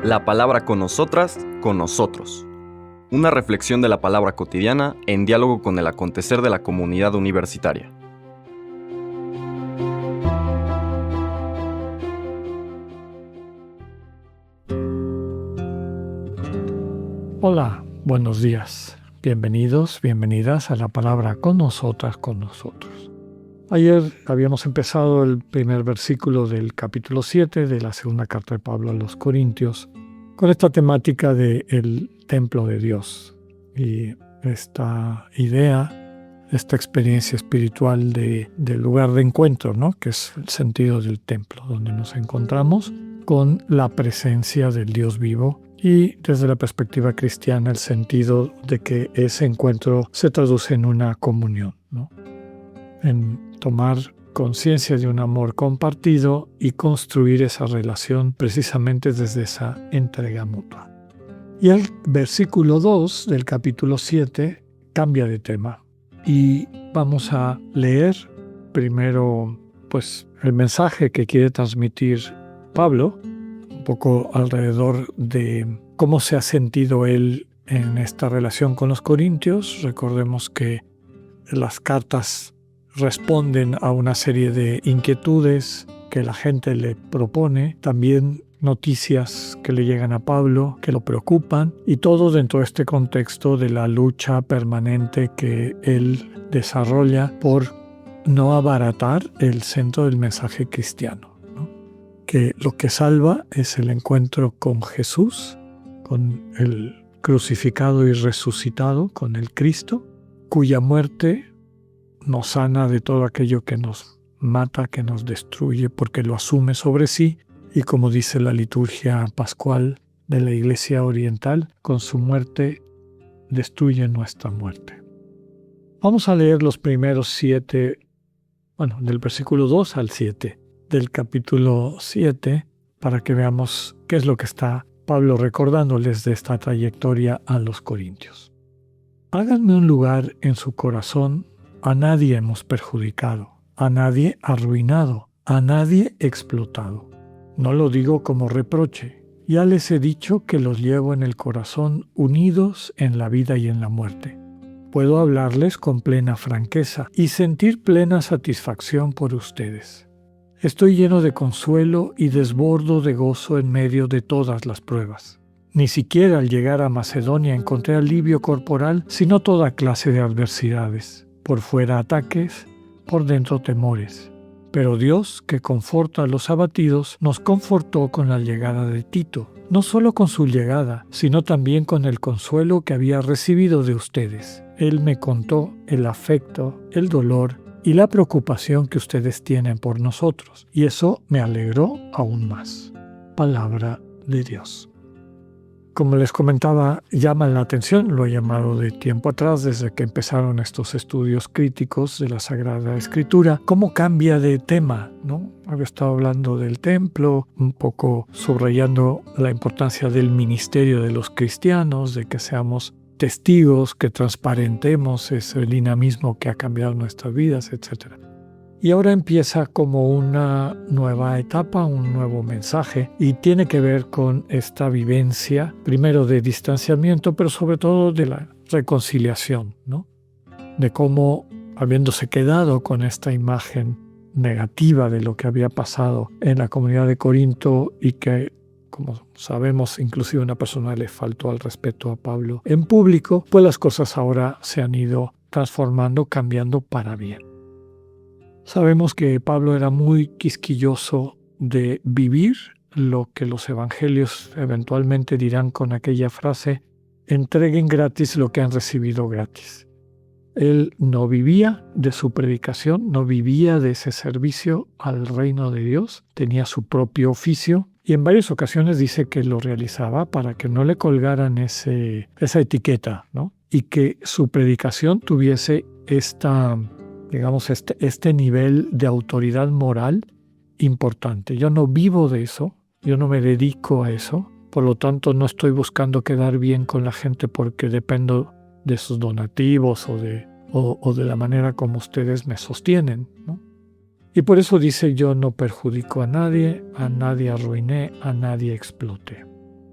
La palabra con nosotras, con nosotros. Una reflexión de la palabra cotidiana en diálogo con el acontecer de la comunidad universitaria. Hola, buenos días. Bienvenidos, bienvenidas a la palabra con nosotras, con nosotros. Ayer habíamos empezado el primer versículo del capítulo 7 de la segunda carta de Pablo a los Corintios con esta temática del templo de Dios y esta idea, esta experiencia espiritual del lugar de encuentro, ¿no? Que es el sentido del templo, donde nos encontramos con la presencia del Dios vivo y desde la perspectiva cristiana el sentido de que ese encuentro se traduce en una comunión, ¿no? En tomar conciencia de un amor compartido y construir esa relación precisamente desde esa entrega mutua. Y el versículo 2 del capítulo 7 cambia de tema y vamos a leer primero el mensaje que quiere transmitir Pablo, un poco alrededor de cómo se ha sentido él en esta relación con los corintios. Recordemos que las cartas responden a una serie de inquietudes que la gente le propone, también noticias que le llegan a Pablo, que lo preocupan, y todo dentro de este contexto de la lucha permanente que él desarrolla por no abaratar el centro del mensaje cristiano, ¿no? Que lo que salva es el encuentro con Jesús, con el crucificado y resucitado, con el Cristo, cuya muerte nos sana de todo aquello que nos mata, que nos destruye, porque lo asume sobre sí, y como dice la liturgia pascual de la Iglesia Oriental, con su muerte destruye nuestra muerte. Vamos a leer los primeros 7, del versículo 2 al 7 del capítulo 7, para que veamos qué es lo que está Pablo recordándoles de esta trayectoria a los corintios. Háganme un lugar en su corazón. A nadie hemos perjudicado, a nadie arruinado, a nadie explotado. No lo digo como reproche. Ya les he dicho que los llevo en el corazón unidos en la vida y en la muerte. Puedo hablarles con plena franqueza y sentir plena satisfacción por ustedes. Estoy lleno de consuelo y desbordo de gozo en medio de todas las pruebas. Ni siquiera al llegar a Macedonia encontré alivio corporal, sino toda clase de adversidades. Por fuera ataques, por dentro temores. Pero Dios, que conforta a los abatidos, nos confortó con la llegada de Tito, no solo con su llegada, sino también con el consuelo que había recibido de ustedes. Él me contó el afecto, el dolor y la preocupación que ustedes tienen por nosotros, y eso me alegró aún más. Palabra de Dios. Como les comentaba, llama la atención, lo he llamado de tiempo atrás, desde que empezaron estos estudios críticos de la Sagrada Escritura, cómo cambia de tema, ¿no? Había estado hablando del templo, un poco subrayando la importancia del ministerio de los cristianos, de que seamos testigos, que transparentemos ese dinamismo que ha cambiado nuestras vidas, etc. Y ahora empieza como una nueva etapa, un nuevo mensaje, y tiene que ver con esta vivencia, primero de distanciamiento, pero sobre todo de la reconciliación, ¿no? De cómo, habiéndose quedado con esta imagen negativa de lo que había pasado en la comunidad de Corinto y que, como sabemos, inclusive una persona le faltó al respeto a Pablo en público, pues las cosas ahora se han ido transformando, cambiando para bien. Sabemos que Pablo era muy quisquilloso de vivir lo que los evangelios eventualmente dirán con aquella frase: entreguen gratis lo que han recibido gratis. Él no vivía de su predicación, no vivía de ese servicio al reino de Dios, tenía su propio oficio y en varias ocasiones dice que lo realizaba para que no le colgaran esa etiqueta, ¿no? Y que su predicación tuviese este nivel de autoridad moral importante. Yo no vivo de eso, yo no me dedico a eso, por lo tanto no estoy buscando quedar bien con la gente porque dependo de sus donativos o de la manera como ustedes me sostienen, ¿no? Y por eso dice: yo no perjudico a nadie arruiné, a nadie exploté.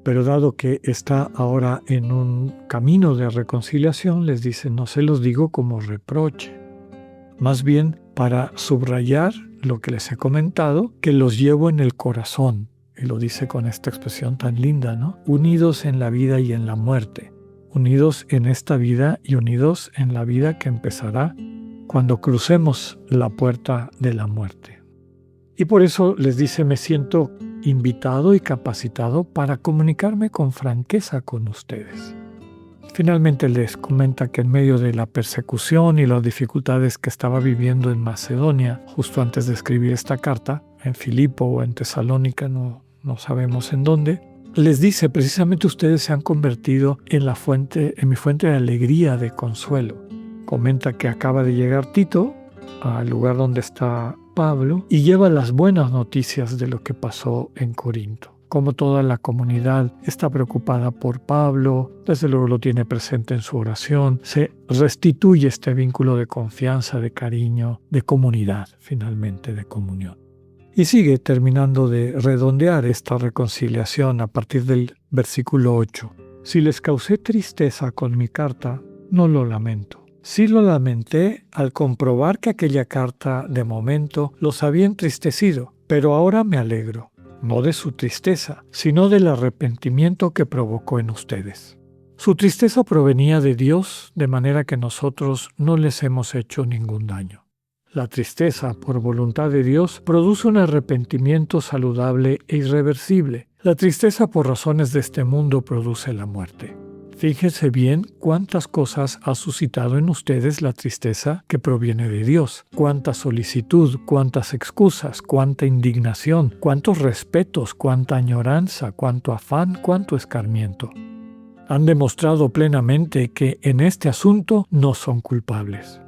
Pero dado que está ahora en un camino de reconciliación, les dice, no se los digo como reproche, más bien para subrayar lo que les he comentado, que los llevo en el corazón. Y lo dice con esta expresión tan linda, ¿no? Unidos en la vida y en la muerte. Unidos en esta vida y unidos en la vida que empezará cuando crucemos la puerta de la muerte. Y por eso les dice, me siento invitado y capacitado para comunicarme con franqueza con ustedes. Finalmente les comenta que en medio de la persecución y las dificultades que estaba viviendo en Macedonia, justo antes de escribir esta carta, en Filipo o en Tesalónica, no sabemos en dónde, les dice, precisamente ustedes se han convertido en mi fuente de alegría, de consuelo. Comenta que acaba de llegar Tito al lugar donde está Pablo y lleva las buenas noticias de lo que pasó en Corinto. Como toda la comunidad está preocupada por Pablo, desde luego lo tiene presente en su oración, se restituye este vínculo de confianza, de cariño, de comunidad, finalmente de comunión. Y sigue terminando de redondear esta reconciliación a partir del versículo 8. Si les causé tristeza con mi carta, no lo lamento. Sí lo lamenté al comprobar que aquella carta de momento los había entristecido, pero ahora me alegro, no de su tristeza, sino del arrepentimiento que provocó en ustedes. Su tristeza provenía de Dios, de manera que nosotros no les hemos hecho ningún daño. La tristeza, por voluntad de Dios, produce un arrepentimiento saludable e irreversible. La tristeza por razones de este mundo produce la muerte. Fíjense bien cuántas cosas ha suscitado en ustedes la tristeza que proviene de Dios. Cuánta solicitud, cuántas excusas, cuánta indignación, cuántos respetos, cuánta añoranza, cuánto afán, cuánto escarmiento. Han demostrado plenamente que en este asunto no son culpables.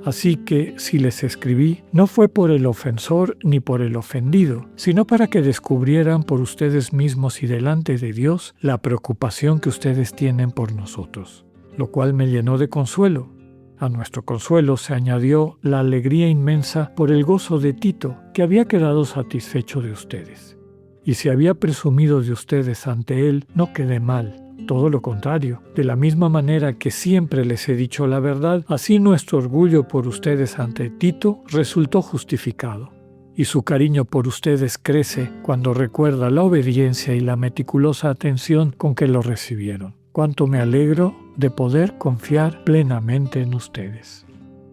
Así que si les escribí, no fue por el ofensor ni por el ofendido, sino para que descubrieran por ustedes mismos y delante de Dios la preocupación que ustedes tienen por nosotros, lo cual me llenó de consuelo. A nuestro consuelo se añadió la alegría inmensa por el gozo de Tito, que había quedado satisfecho de ustedes. Y si había presumido de ustedes ante él, no quedé mal. Todo lo contrario, de la misma manera que siempre les he dicho la verdad, así nuestro orgullo por ustedes ante Tito resultó justificado. Y su cariño por ustedes crece cuando recuerda la obediencia y la meticulosa atención con que lo recibieron. Cuánto me alegro de poder confiar plenamente en ustedes.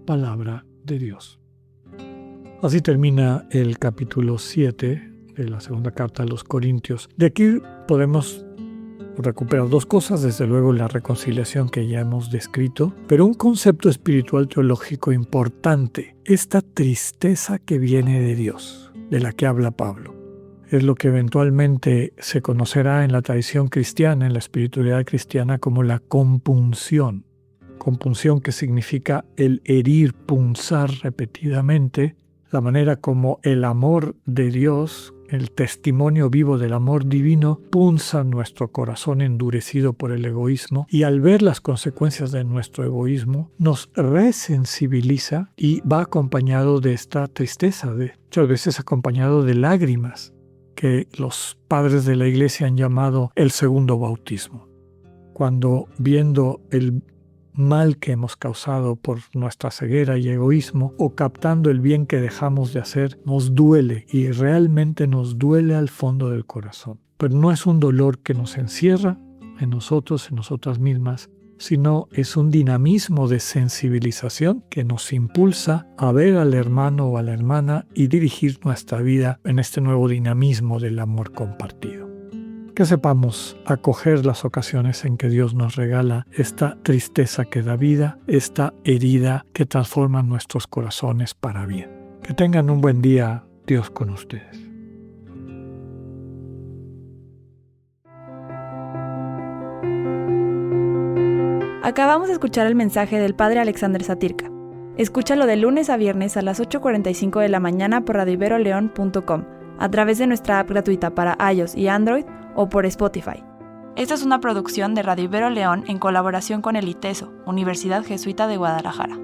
Palabra de Dios. Así termina el capítulo 7 de la segunda carta a los Corintios. De aquí podemos recuperar dos cosas, desde luego la reconciliación que ya hemos descrito, pero un concepto espiritual teológico importante, esta tristeza que viene de Dios, de la que habla Pablo. Es lo que eventualmente se conocerá en la tradición cristiana, en la espiritualidad cristiana, como la compunción. Compunción que significa el herir, punzar repetidamente, la manera como el amor de Dios, el testimonio vivo del amor divino, punza nuestro corazón endurecido por el egoísmo y al ver las consecuencias de nuestro egoísmo nos resensibiliza y va acompañado de esta tristeza, muchas veces acompañado de lágrimas, que los padres de la Iglesia han llamado el segundo bautismo. Cuando viendo el mal que hemos causado por nuestra ceguera y egoísmo, o captando el bien que dejamos de hacer, nos duele y realmente nos duele al fondo del corazón. Pero no es un dolor que nos encierra en nosotros, en nosotras mismas, sino es un dinamismo de sensibilización que nos impulsa a ver al hermano o a la hermana y dirigir nuestra vida en este nuevo dinamismo del amor compartido. Que sepamos acoger las ocasiones en que Dios nos regala esta tristeza que da vida, esta herida que transforma nuestros corazones para bien. Que tengan un buen día, Dios con ustedes. Acabamos de escuchar el mensaje del Padre Alexander Satirka. Escúchalo de lunes a viernes a las 8:45 de la mañana por radioiberoleon.com, a través de nuestra app gratuita para iOS y Android, o por Spotify. Esta es una producción de Radio Ibero León en colaboración con el ITESO, Universidad Jesuita de Guadalajara.